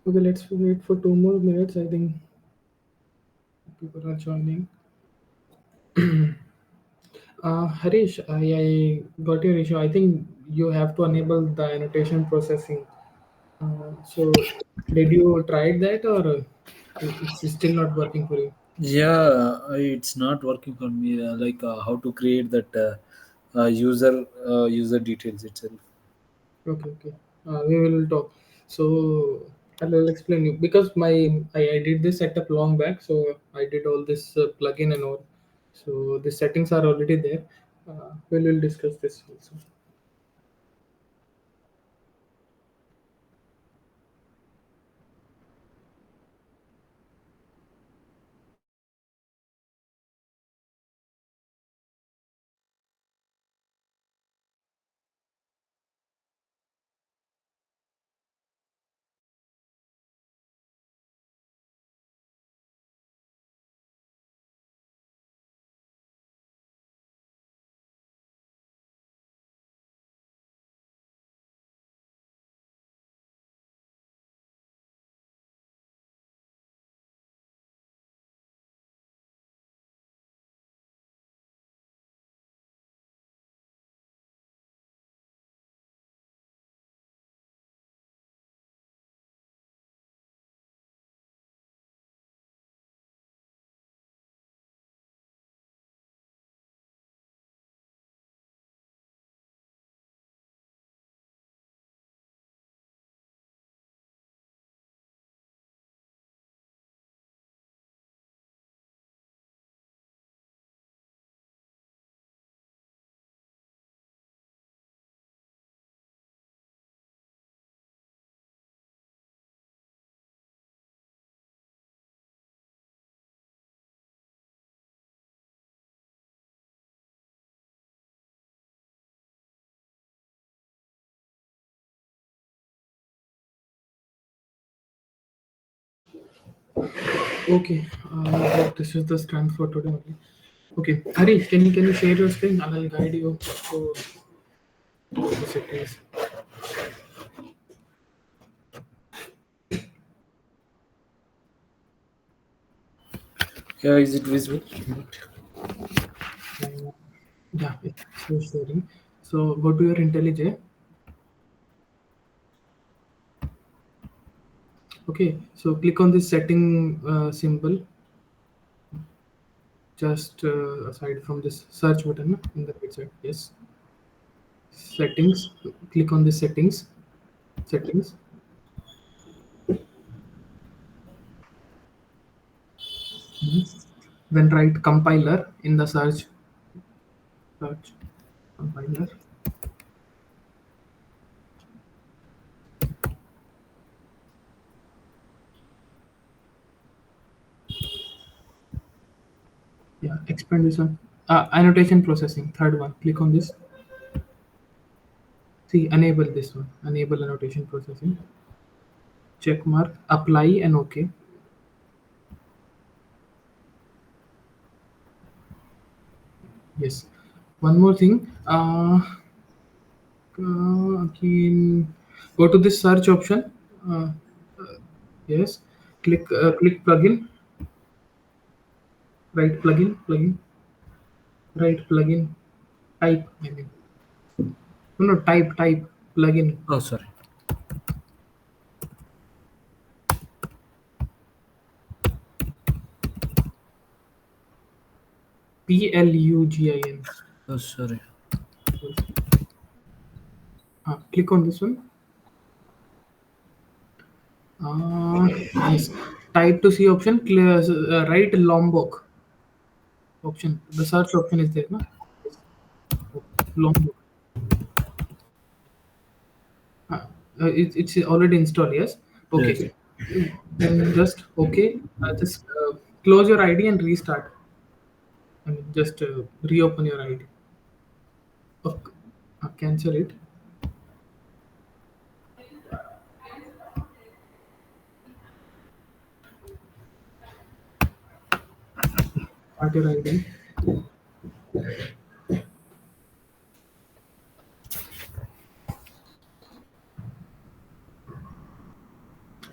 Okay, let's wait for 2 more minutes. I think people are joining. Harish, I got your issue. I think you have to enable the annotation processing. So, did you try that, or it's still not working for you? Yeah, it's not working for me. Like how to create that user details itself. Okay, okay. We will talk. So I'll explain you because I did this setup long back. So I did all this plugin and all. So the settings are already there. We will discuss this also. Okay. This is the strength for today only. Okay, Harish, can you share your screen? I'll guide you to the settings. Yeah, is it visible? Uh, yeah, it's still sharing. So go to your IntelliJ. Okay, so click on this setting symbol just aside from this search button in the right side. Yes, settings. Click on the settings. Settings. Mhm. Then write compiler in the search. Search compiler. Yeah, expand this one. Annotation processing. Third one. Click on this. See, enable this one. Enable annotation processing. Check mark. Apply and OK. Yes. One more thing. Again, go to this search option. Uh, yes. Click plugin. Right plugin. Plugin. Right plugin. Type. I mean, no, no. Type. Plugin. Oh, sorry. Plugin. Oh, sorry. Click on this one. Yes. Type to see option. Clear. Right Lombok option. The search option is there, no? Yes. Lombok. It's already installed. Yes. Yes. Okay. Then just okay. Just close your ID and restart. I mean, just reopen your ID. Okay. Cancel it. Start your ID.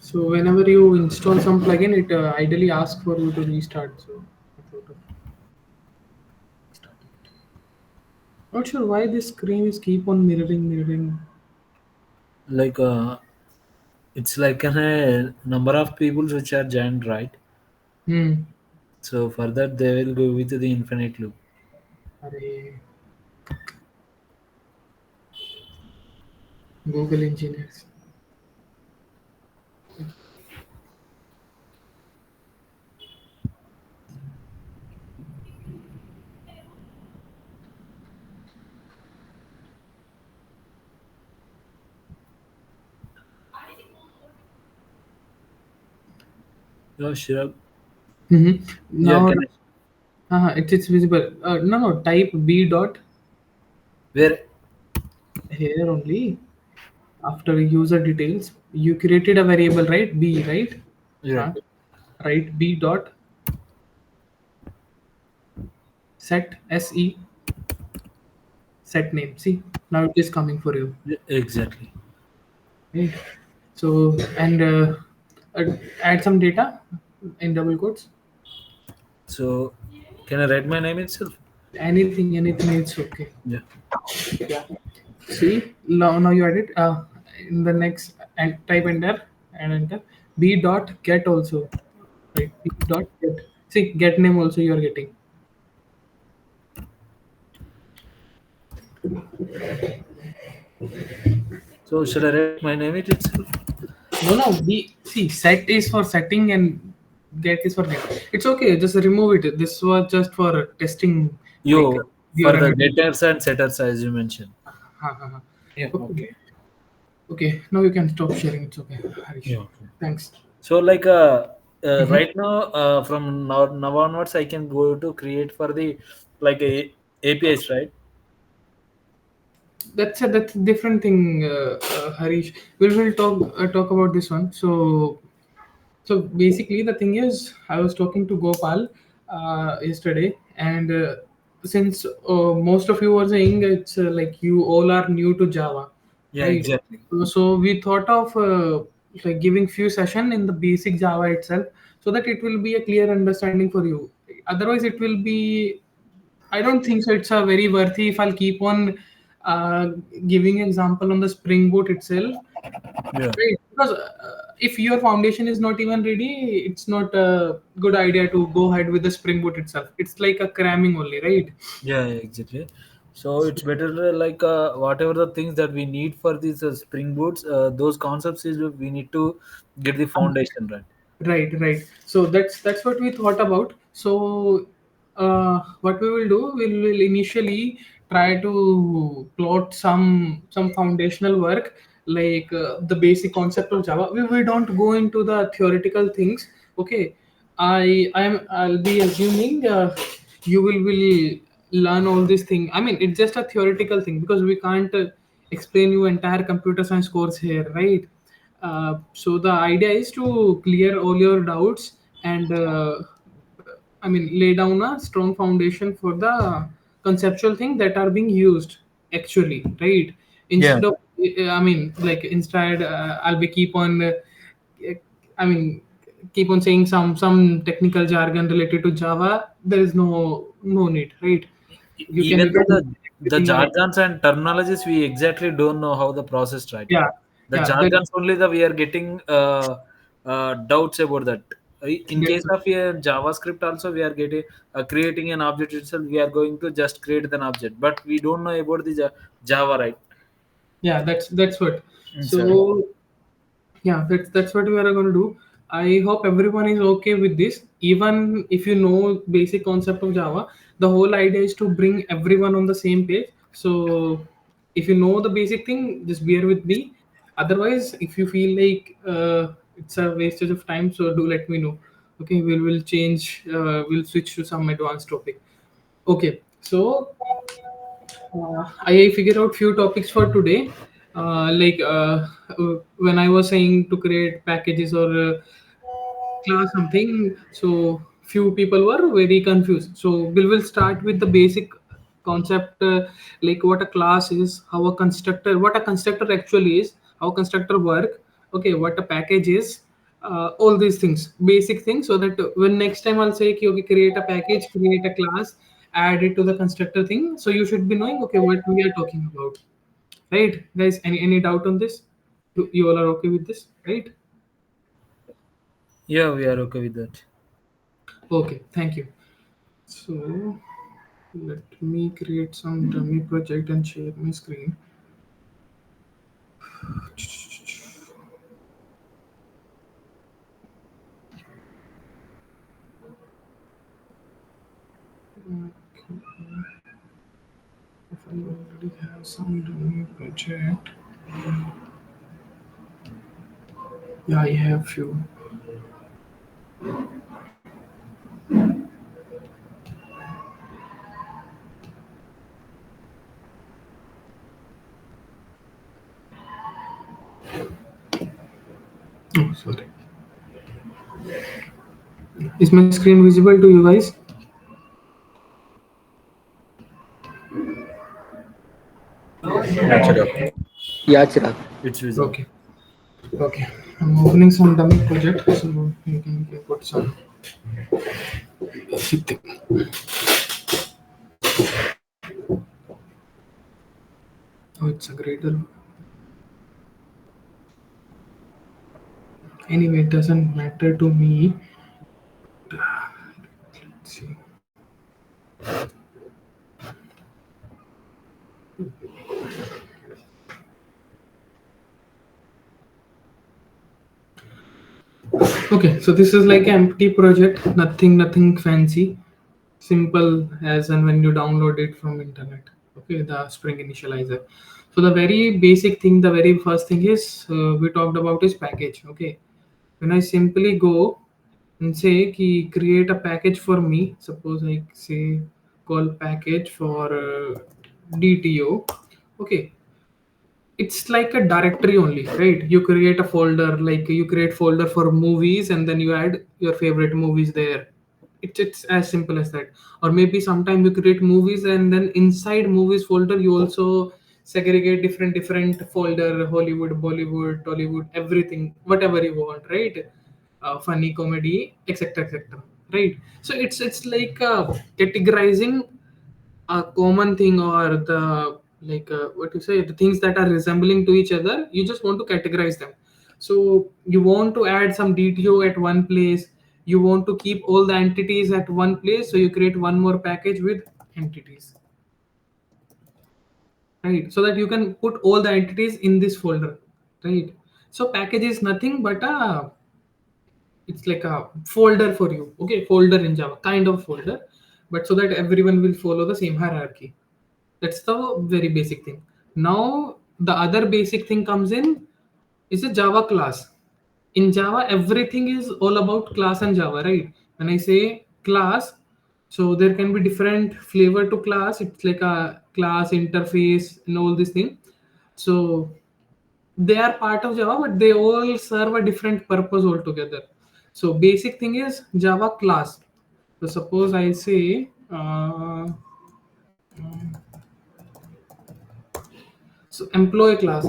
So whenever you install some plugin, it ideally asks for you to restart. So I thought of starting it. Not sure why this screen is keep on mirroring. Like it's like a number of people which are joined, right? Hmm. So for that they will go with the infinite loop. Array, Google engineers. Yeah, sure. Yeah, Now, can I, it's visible. No. Type b dot where? here only. After user details, you created a variable, right? B, right? Yeah. Huh? Right. B dot se set name. See, now it is coming for you. Yeah, exactly. Right. So and add some data in double quotes. So can I write my name itself? Anything, it's okay. Yeah. Yeah. See, now you add it. In the next and type enter and enter. B dot get also. Right. B dot get. See, get name also you are getting. So shall I write my name it itself? No. B see set is for setting and get is for get. It's okay. Just remove it. This was just for testing. Like Yo, your for the running. getters and setters as you mentioned. Ha. Yeah. Okay. Okay. Okay. Now you can stop sharing. It's okay, Harish. Yeah. Okay. Thanks. So like Mhm. right now from now onwards I can go to create for the like APIs, right? That's a different thing, Harish. We will talk about this one. So basically, the thing is, I was talking to Gopal yesterday, and since most of you were saying it's like you all are new to Java, Yeah, right? exactly. So we thought of like giving few session in the basic Java itself, so that it will be a clear understanding for you. Otherwise, it will be. I don't think so. It's a very worthy if I'll keep on uh, giving example on the Spring Boot itself. Yeah. Right, because if your foundation is not even ready, it's not a good idea to go ahead with the Spring Boot itself. It's like a cramming only, right? Yeah, exactly. So it's better like whatever the things that we need for these spring boots, those concepts is we need to get the foundation right. Right. So that's what we thought about. So what we will do, we will initially try to plot some foundational work like the basic concept of Java. We don't go into the theoretical things. Okay, I'll be assuming you will learn all these things. I mean, it's just a theoretical thing because we can't explain you entire computer science course here, right? So the idea is to clear all your doubts and I mean lay down a strong foundation for the conceptual thing that are being used actually, right? Yeah. Instead of I mean like instead I'll be keep on I mean keep on saying some technical jargon related to Java. There is no need, right? You Even though can the everything jargons and terminologies we exactly don't know how the process, right? yeah The yeah that jargons only that we are getting doubts about that. In that's case of a JavaScript also we are getting creating an object itself, we are going to just create an object, but we don't know about the Java, right? yeah that's what Sorry. so yeah that's what we are going to do. I hope everyone is okay with this. Even if you know basic concept of Java, the whole idea is to bring everyone on the same page. So if you know the basic thing, just bear with me. Otherwise, if you feel like it's a wastage of time, so do let me know. Okay, we'll change, we'll switch to some advanced topic. Okay, so I figured out few topics for today. When I was saying to create packages or class something, so few people were very confused. So we will start with the basic concept, like what a class is, what a constructor actually is, how constructor work. Okay, what a package is, all these things, basic things, so that when next time I'll say, okay, create a package, create a class, add it to the constructor thing, so you should be knowing, okay, what we are talking about, right, guys? Any doubt on this? You all are okay with this, right? Yeah, we are okay with that. Okay, thank you. So let me create some dummy project and share my screen. If I already have some dummy project, yeah, I have few. Oh, sorry. Is my screen visible to you guys? Yeah, Chirag, Yeah, Chirag. it's visible. Okay. Okay. I'm opening some dummy project, so you can put some basic thing. Oh, it's a greater. Anyway, it doesn't matter to me. Let's see. Okay, so this is like an empty project, nothing fancy, simple as and when you download it from internet. Okay, the Spring initializer. So the very basic thing, the very first thing is we talked about is package. Okay, when I simply go and say ki create a package for me, suppose I say call package for DTO. Okay, it's like a directory only, right? You create a folder, like you create folder for movies and then you add your favorite movies there. It's as simple as that. Or maybe sometime you create movies and then inside movies folder you also segregate different folder, Hollywood, Bollywood, Tollywood, everything, whatever you want, right? Funny, comedy, etc., right? So it's like categorizing a common thing, or the like what you say, the things that are resembling to each other, you just want to categorize them. So you want to add some DTO at one place, you want to keep all the entities at one place, so you create one more package with entities, right? So that you can put all the entities in this folder, right? So package is nothing but a, it's like a folder for you. Okay, folder in Java, kind of folder, but so that everyone will follow the same hierarchy. That's the very basic thing. Now the other basic thing comes in is a Java class. In Java, everything is all about class and Java, right? When I say class, so there can be different flavor to class. It's like a class interface and all this thing. So they are part of Java, but they all serve a different purpose altogether. So basic thing is Java class. So suppose I say so employee class.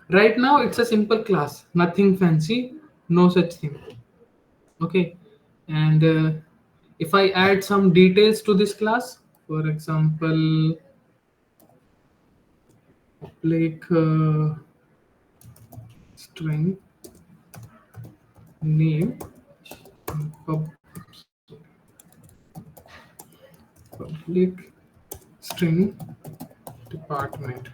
Right now it's a simple class, nothing fancy, no such thing. Okay, and if I add some details to this class, for example, like string name, pub, public string department.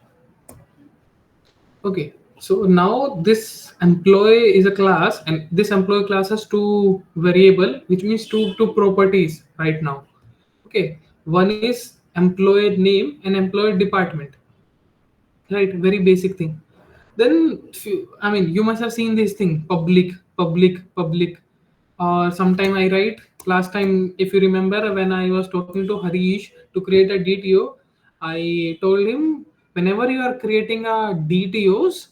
Okay, so now this employee is a class, and this employee class has two variable, which means two properties right now. Okay, one is employee name and employee department, right? Very basic thing. Then I mean, you must have seen this thing, public. Or sometime I write, last time if you remember, when I was talking to Harish to create a DTO, I told him whenever you are creating a DTOs,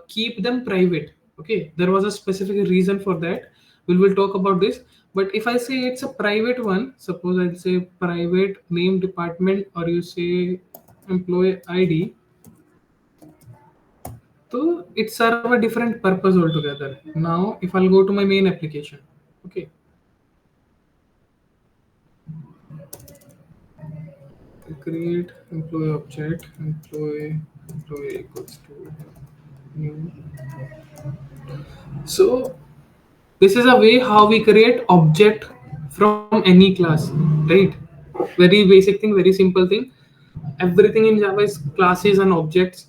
keep them private. Okay, there was a specific reason for that. We will talk about this. But if I say it's a private one, suppose I'll say private name department, or you say employee ID, So it serve a different purpose altogether. Now, if I'll go to my main application, okay, create employee object, employee equals to new. So this is a way how we create object from any class, right? Very basic thing, very simple thing. Everything in Java is classes and objects.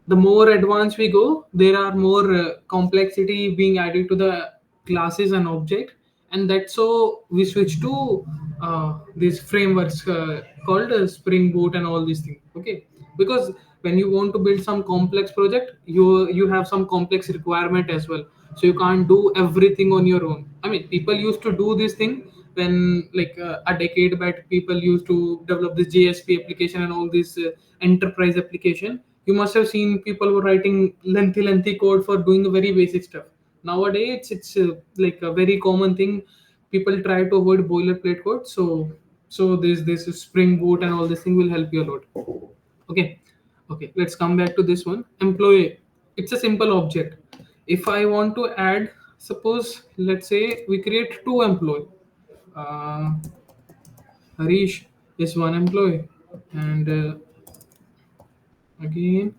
The more advanced we go, there are more complexity being added to the classes and object, and that's so we switch to these frameworks called Spring Boot and all these things. Okay, because when you want to build some complex project, you have some complex requirement as well. So you can't do everything on your own. I mean, people used to do this thing when like a decade back, people used to develop this JSP application and all this enterprise application. You must have seen people were writing lengthy code for doing very basic stuff. Nowadays it's like a very common thing. People try to avoid boilerplate code. So this Spring Boot and all this thing will help you a lot. Okay, okay, let's come back to this one. Employee, it's a simple object. If I want to add, suppose let's say we create two employee. uh, Harish is one employee, and again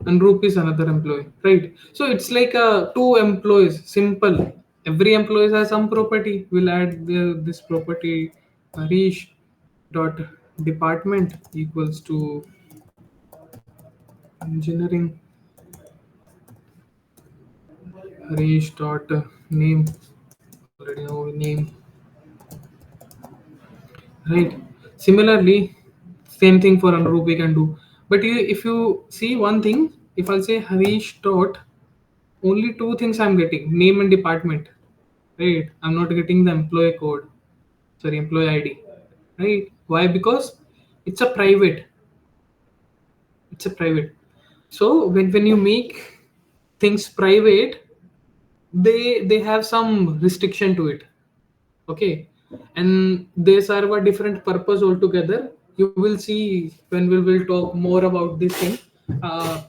Anurup is another employee, right? So it's like two employees, simple. Every employee has some property. We'll add this property Harish dot department equals to engineering. Harish dot name, already know name, right? Similarly, same thing for Anurup we can do. But if you see one thing, if I'll say Harish dot, only two things I'm getting: name and department, right? I'm not getting the employee code, sorry, employee ID, right? Why? Because it's a private, it's a private. So when you make things private, they have some restriction to it. Okay, and they serve a different purpose altogether. You will see when we will talk more about this thing. uh,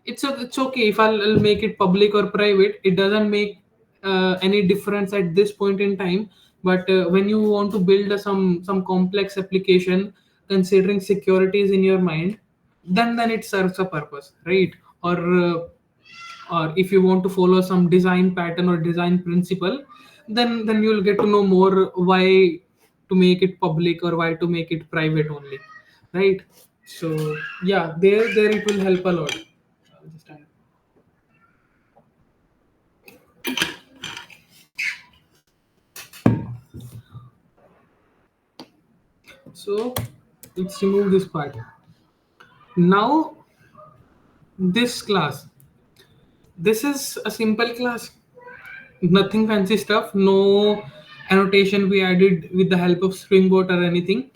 it's okay if I'll make it public or private. It doesn't make any difference at this point in time. But when you want to build some complex application, considering securities in your mind, then it serves a purpose, right? Or if you want to follow some design pattern or design principle, then you'll get to know more why to make it public or why to make it private only, right? So yeah, there it will help a lot. Just so let's remove this part. Now this class, this is a simple class, nothing fancy stuff, no annotation we added with the help of Spring Boot or anything.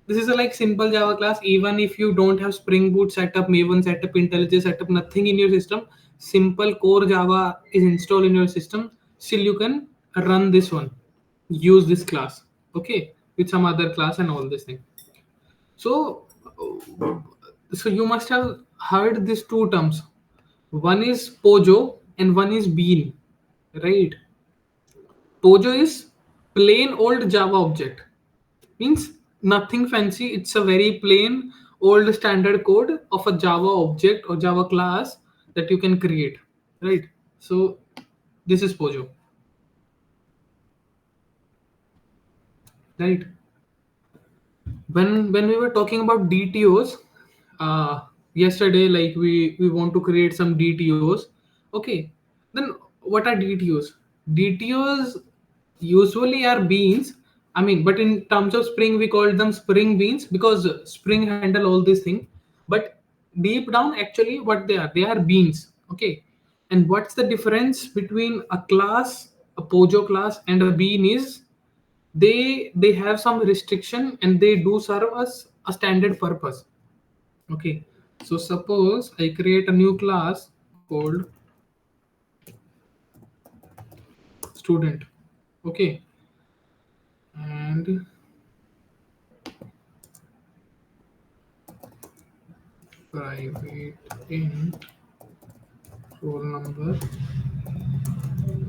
This is a like simple Java class. Even if you don't have Spring Boot setup, Maven setup, IntelliJ setup, nothing in your system, simple core Java is installed in your system, still you can run this one, use this class, okay, with some other class and all this thing. So, so you must have heard these two terms. One is Pojo and one is Bean, right? Pojo is plain old Java object. Means nothing fancy. It's a very plain old standard code of a Java object or Java class that you can create, right? So this is Pojo, right? When we were talking about DTOs yesterday, like we want to create some DTOs. Okay, then what are DTOs? DTOs usually are beans. I mean, but in terms of Spring we call them Spring beans because Spring handle all these things. But deep down, actually what they are beans. Okay, and what's the difference between a class, a Pojo class, and a bean is they have some restriction and they do serve us a standard purpose. Okay, so suppose I create a new class called student. Okay, and private int roll number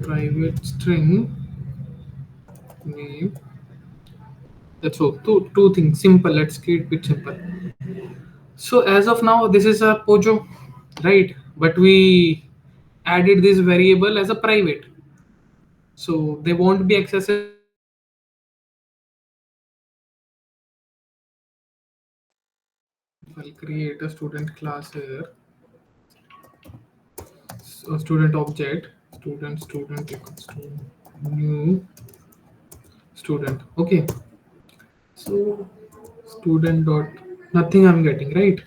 private string name. That's all. Two things. Simple. Let's keep it simple. So as of now, this is a Pojo, right? But we added this variable as a private, so they won't be accessible to anyone. If I'll create a student class here, so student object, student equals to new student. Okay, so student dot nothing I'm getting, right?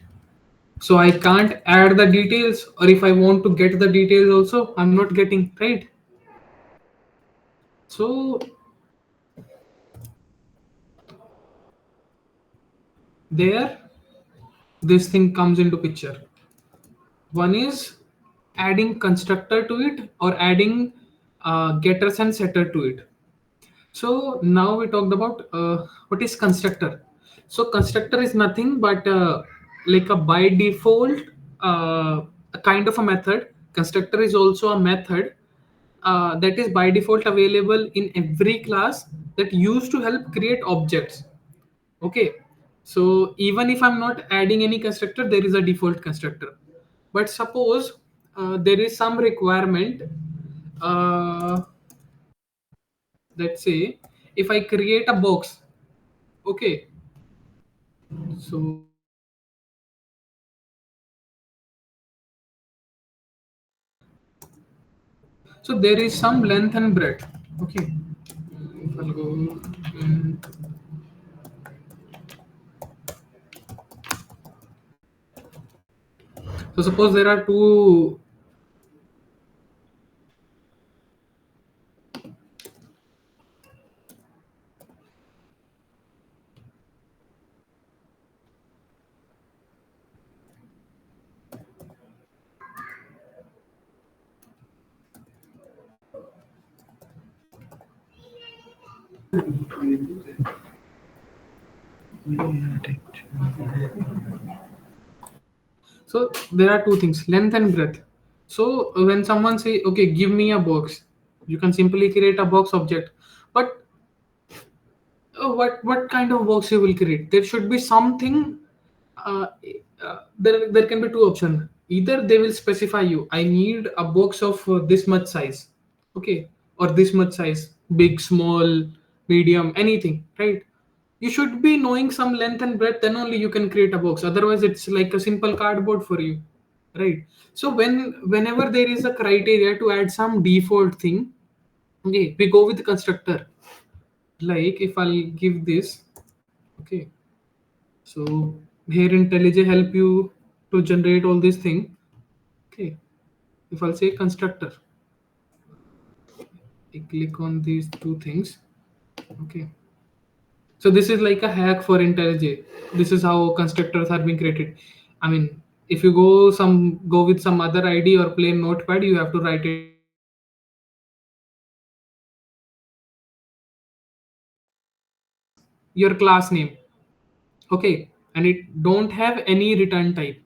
So I can't add the details, or if I want to get the details also, I'm not getting, right? So there, this thing comes into picture. One is adding constructor to it, or adding getters and setter to it. So now we talked about what is constructor. So constructor is nothing but like a by default a kind of a method. Constructor is also a method that is by default available in every class, that used to help create objects. Okay, so even if I'm not adding any constructor, there is a default constructor. But suppose there is some requirement, uh, let's say if I create a box. Okay, so there is some length and breadth. Okay, if I'll go in, so suppose there are two. So there are two things, length and breadth. So when someone say, okay, give me a box, you can simply create a box object. But what kind of box you will create? There should be something. Uh, there can be two options. Either they will specify you, I need a box of this much size, okay, or this much size, big, small, medium, anything, right? You should be knowing some length and breadth, then only you can create a box. Otherwise, it's like a simple cardboard for you, right? So whenever there is a criteria to add some default thing, okay, we go with the constructor. Like if I'll give this, okay, so here IntelliJ help you to generate all these thing. Okay, if I'll say constructor, I click on these two things. Okay, so this is like a hack for IntelliJ. This is how constructors are being created. I mean, if you go with some other ID or plain notepad, you have to write it down. Your class name, okay, and it don't have any return type.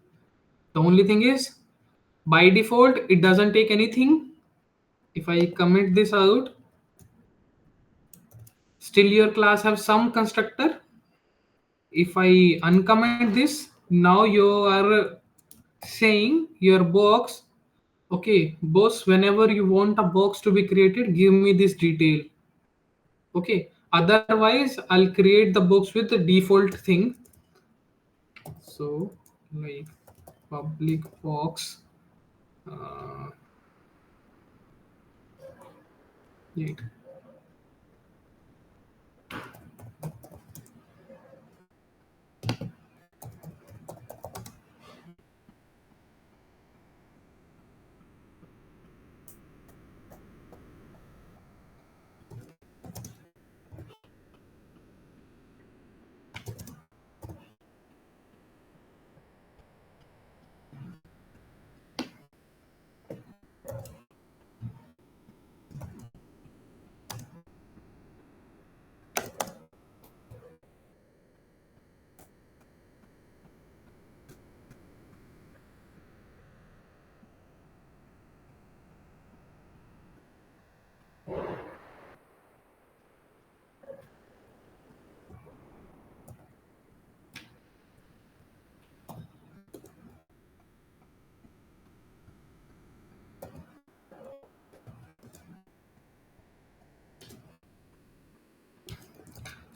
The only thing is, by default it doesn't take anything. If I comment this out, still your class have some constructor. If I uncomment this, now you are saying your box, okay boss, whenever you want a box to be created, give me this detail. Okay, otherwise I'll create the box with the default thing. So like public box, uh, 8.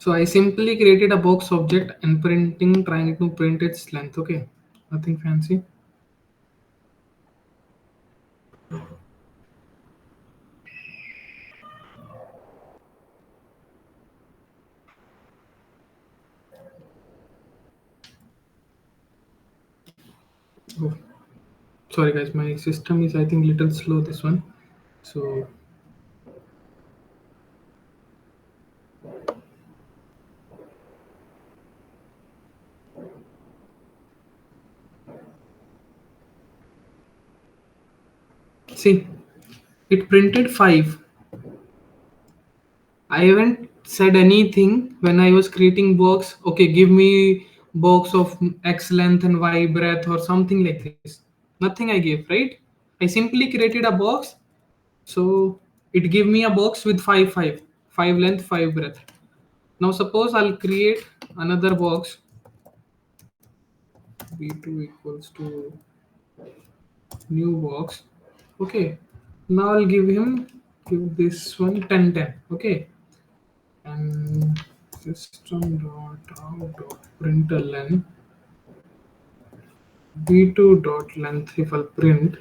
So I simply created a box object and printing, trying to print its length. Okay, nothing fancy. Oh, sorry guys, my system is I think little slow this one. So see, it printed 5. I haven't said anything when I was creating box. Okay, give me box of X length and Y breadth or something like this. Nothing I gave, right? I simply created a box. So it gave me a box with 5 length, 5 breadth. Now suppose I'll create another box. B2 equals to new box. Okay. Now I'll give this one 10 10. Okay. And system dot out dot println b2 dot length if I'll print.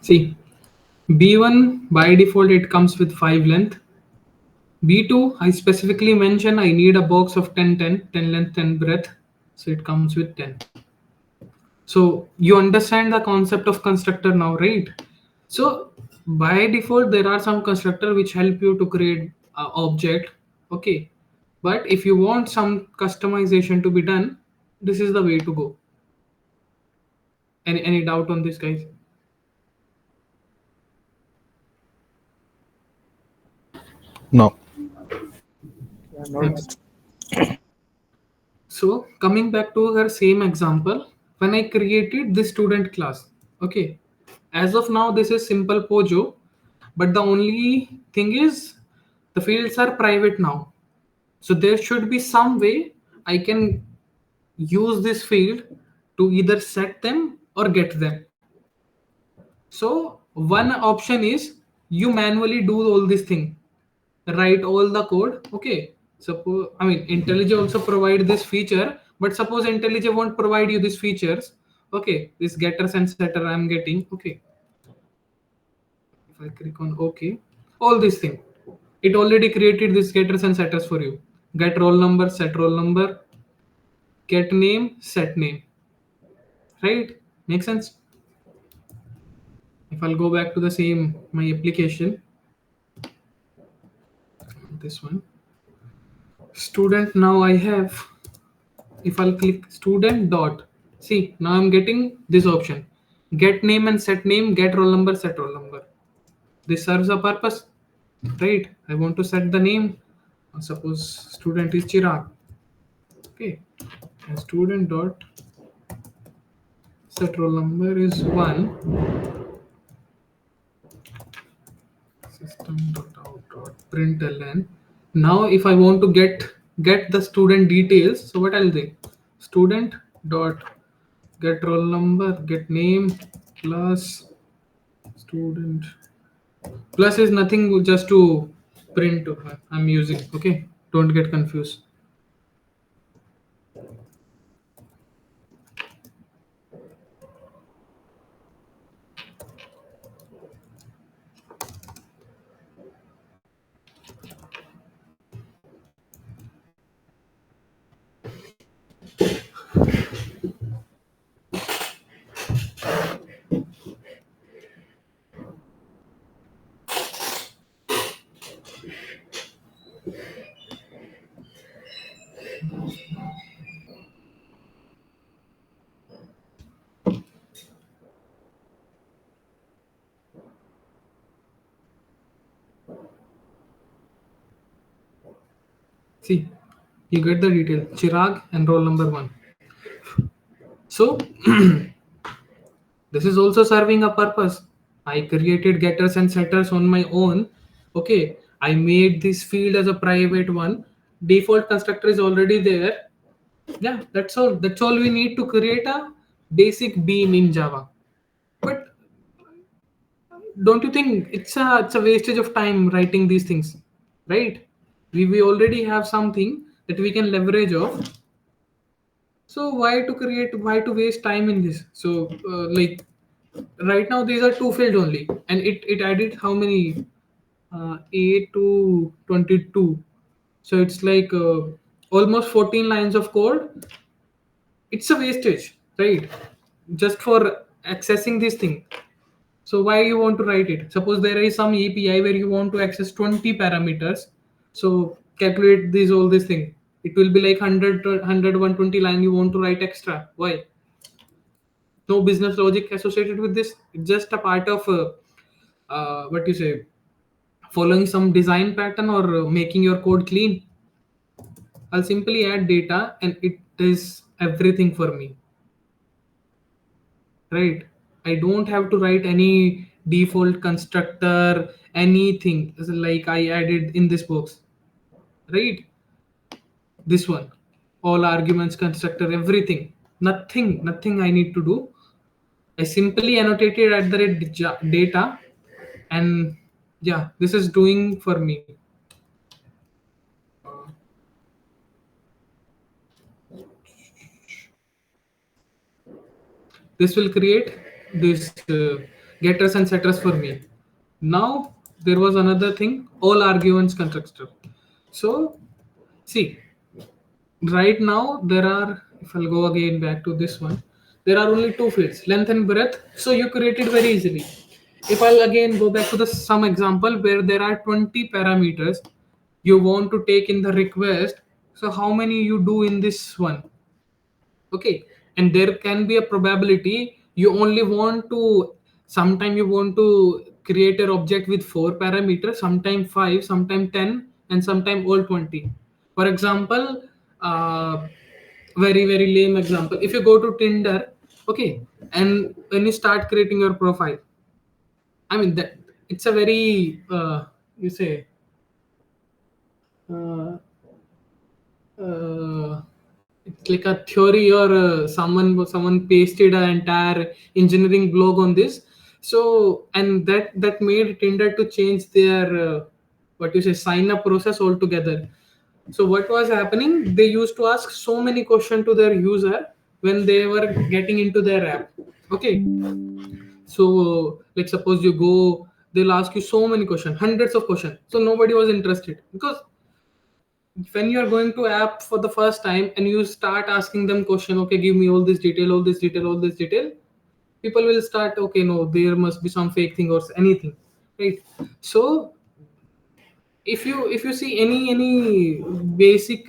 See, b1 by default it comes with 5 length. B2 I specifically mention I need a box of 10 length, 10 breadth. So it comes with 10. So you understand the concept of constructor now, right? So by default there are some constructor which help you to create a object. Okay, but if you want some customization to be done, this is the way to go. Any doubt on this, guys? No. Yeah, no Thanks. doubt. So coming back to our same example, when I created this student class, okay, as of now this is simple Pojo, but the only thing is the fields are private now. So there should be some way I can use this field to either set them or get them. So one option is you manually do all this thing, write all the code. Okay, suppose I mean IntelliJ also provide this feature, but suppose IntelliJ won't provide you these features. Okay, this getters and setter I'm getting. Okay, if I click on OK, all this thing, it already created this getters and setters for you. Get roll number, set roll number, get name, set name. Right? Make sense? If I'll go back to the same my application, this one, student. Now I have, if I'll click student dot, see now I'm getting this option, get name and set name, get roll number, set roll number. This serves a purpose, right? I want to set the name. Suppose student is Chirag. Okay, and student dot set roll number is 1. System dot out dot println. Now if I want to get the student details, so what I'll do, student dot get roll number, get name, plus student, plus is nothing, just to print I'm using. Okay, don't get confused. See, you get the detail. Chirag and roll number one. So this is also serving a purpose. I created getters and setters on my own. Okay, I made this field as a private one. Default constructor is already there. Yeah, that's all. That's all we need to create a basic bean in Java. But don't you think it's a wastage of time writing these things, right? We already have something that we can leverage of. So why to waste time in this? So like right now these are two field only, and it added how many 8 to 22. So it's like almost 14 lines of code. It's a wastage, right? Just for accessing this thing. So why you want to write it? Suppose there is some API where you want to access 20 parameters. So calculate this all this thing. It will be like 100 to 100 120 line you want to write extra. Why? No business logic associated with this. It's just a part of what you say, following some design pattern or making your code clean. I'll simply add data and it is everything for me, right? I don't have to write any default constructor, anything. It's like I added in this box, right? This one, all arguments, constructor, everything. Nothing I need to do. I simply annotated at the rate data, and yeah, this is doing for me. This will create this getters and setters for me. Now there was another thing, all arguments constructor. So see, right now there are, if I'll go again back to this one, there are only two fields, length and breadth. So you create it very easily. If I'll again go back to the some example where there are 20 parameters you want to take in the request, so how many you do in this one? Okay, and there can be a probability you only want to, sometime you want to create an object with four parameters, sometime five, sometime 10, and sometime all 20. For example, very lame example, if you go to Tinder, okay, and when you start creating your profile, I mean that it's a very you say uh, uh, it's like a theory, or someone pasted an entire engineering blog on this. So and that made Tinder to change their what you say, sign up process altogether. So what was happening, they used to ask so many questions to their user when they were getting into their app. Okay, so like suppose you go, they'll ask you so many questions, hundreds of questions, so nobody was interested, because when you're going to app for the first time and you start asking them question, okay, give me all this detail, all this detail, all this detail, people will start, okay, no, there must be some fake thing or anything, right? So if you see any basic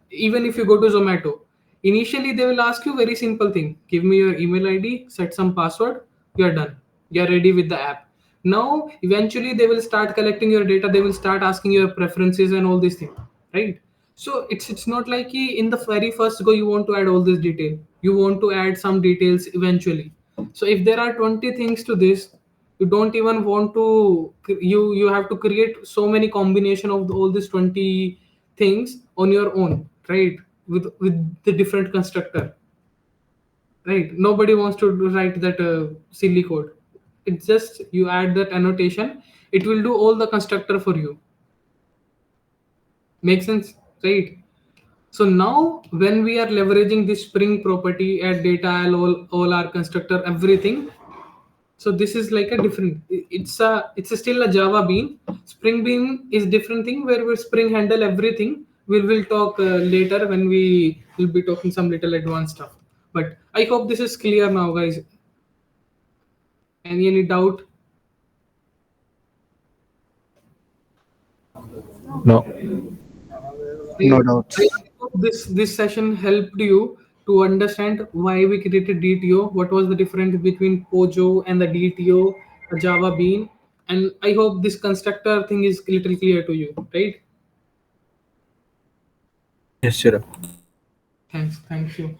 even if you go to Zomato, initially they will ask you very simple thing, give me your email ID, set some password, you are done, you are ready with the app. Now eventually they will start collecting your data, they will start asking your preferences and all these things, right? So it's not like in the very first go you want to add all this detail, you want to add some details eventually. So if there are 20 things to this, you don't even want to, you have to create so many combination of all these 20 things on your own, right? With the different constructor, right? Nobody wants to write that silly code. It's just you add that annotation, it will do all the constructor for you. Make sense, right? So now when we are leveraging this spring property, add data, all our constructor, everything. So this is like a different, it's still a Java bean. Spring bean is different thing where we spring handle everything. We'll talk later when we will be talking some little advanced stuff. But I hope this is clear now, guys. Any doubt? No, I, no I doubts. hope this session helped you to understand why we created DTO, what was the difference between Pojo and the DTO, a Java bean, and I hope this constructor thing is little clear to you, right? Yes, sure. Thank you.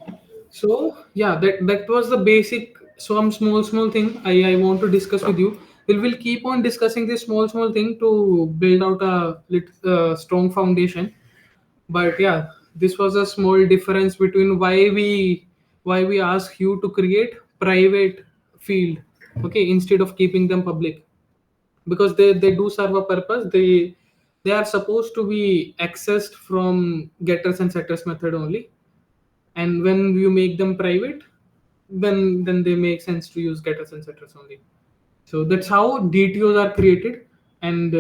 So yeah, that was the basic. Some small thing I want to discuss with you. We'll keep on discussing this small thing to build out a strong foundation. But yeah, this was a small difference between why we ask you to create private field, okay, instead of keeping them public, because they do serve a purpose. They are supposed to be accessed from getters and setters method only, and when you make them private, then they make sense to use getters and setters only. So that's how DTOs are created. And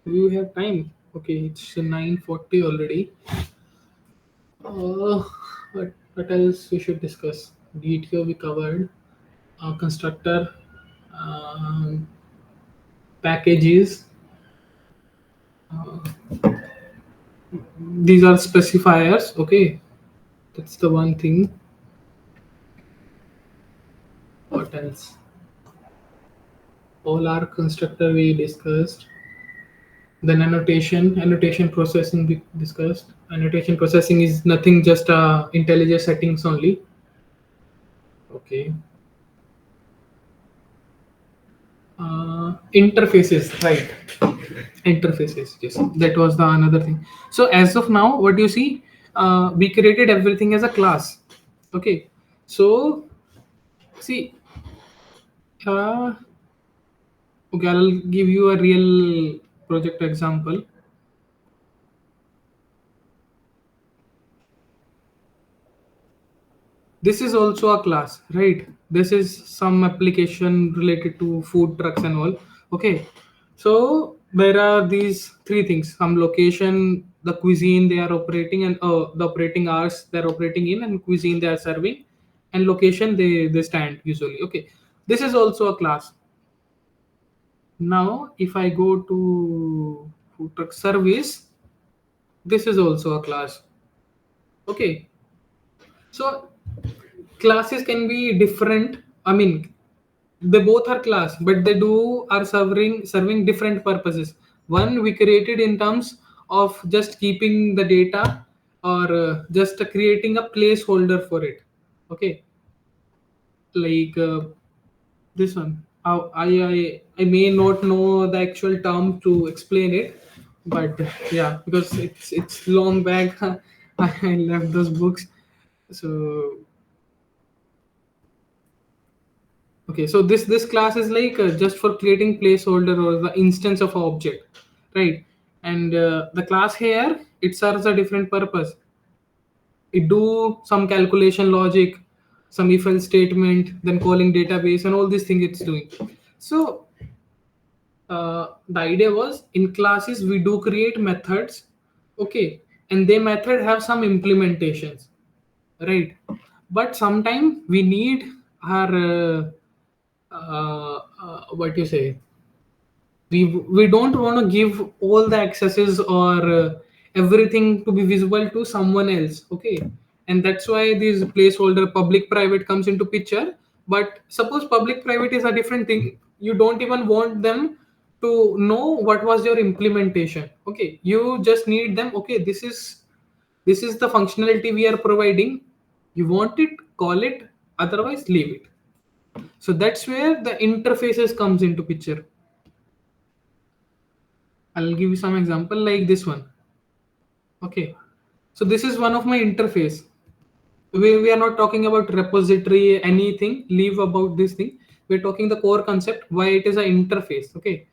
we have time. Okay, it's 9:40 already. uh, what else we should discuss? DTO we covered. Constructor, um, packages, these are specifiers, okay. That's the one thing. What else? All our constructor we discussed. Then annotation processing we discussed. Annotation processing is nothing, just IntelliJ settings only. Okay. Interfaces, right? Interfaces, yes. That was the another thing. So as of now, what you see, we created everything as a class. Okay. So see, uh, okay, I'll give you a real project example. This is also a class, right? This is some application related to food trucks and all. Okay. So there are these three things: some location, the cuisine they are operating, and the operating hours they're operating in, and cuisine they are serving, and location they stand usually. Okay. This is also a class. Now if I go to food truck service, this is also a class. Okay. So classes can be different. I mean, they both are class, but they do are serving different purposes. One we created in terms of just keeping the data, or just creating a placeholder for it. Okay, like this one. I may not know the actual term to explain it, but yeah, because it's long back. I left those books. So okay, so this class is like just for creating placeholder or the instance of an object, right? And the class here, it serves a different purpose. It do some calculation logic, some if else statement, then calling database, and all these things it's doing. So the idea was, in classes we do create methods, okay, and they method have some implementations, right? But sometimes we need our what you say, we don't want to give all the accesses, or everything to be visible to someone else, okay. And that's why this placeholder public private comes into picture. But suppose public private is a different thing, you don't even want them to know what was your implementation, okay. You just need them, okay, this is the functionality we are providing. You want it, call it, otherwise leave it. So that's where the interfaces comes into picture. I'll give you some example like this one. Okay. So this is one of my interface. We are not talking about repository, anything. Leave about this thing. We're talking the core concept, why it is an interface. Okay.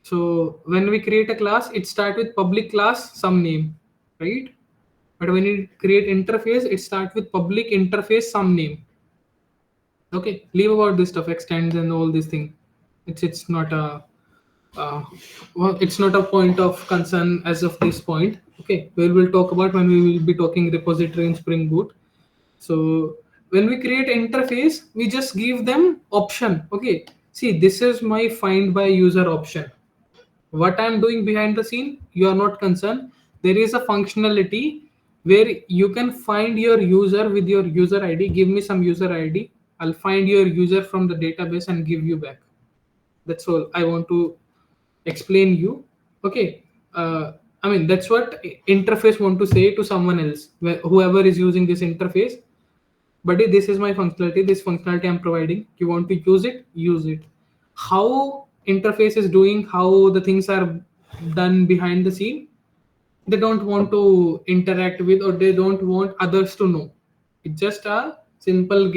So when we create a class, it starts with public class, some name, right? But when you create interface, it starts with public interface, some name. Okay. Leave about this stuff, extends and all these things. It's not a uh, well, it's not a point of concern as of this point. Okay, we will talk about when we will be talking repository in Spring Boot. So when we create interface, we just give them option. Okay, see, this is my find by user option. What I'm doing behind the scene, you are not concerned. There is a functionality where you can find your user with your user ID. Give me some user ID. I'll find your user from the database and give you back. That's all I want to explain you. Okay. I mean, that's what interface want to say to someone else, whoever is using this interface. Buddy, this is my functionality. This functionality I'm providing. You want to use it? Use it. How interface is doing, how the things are done behind the scene, they don't want to interact with, or they don't want others to know. It's just a simple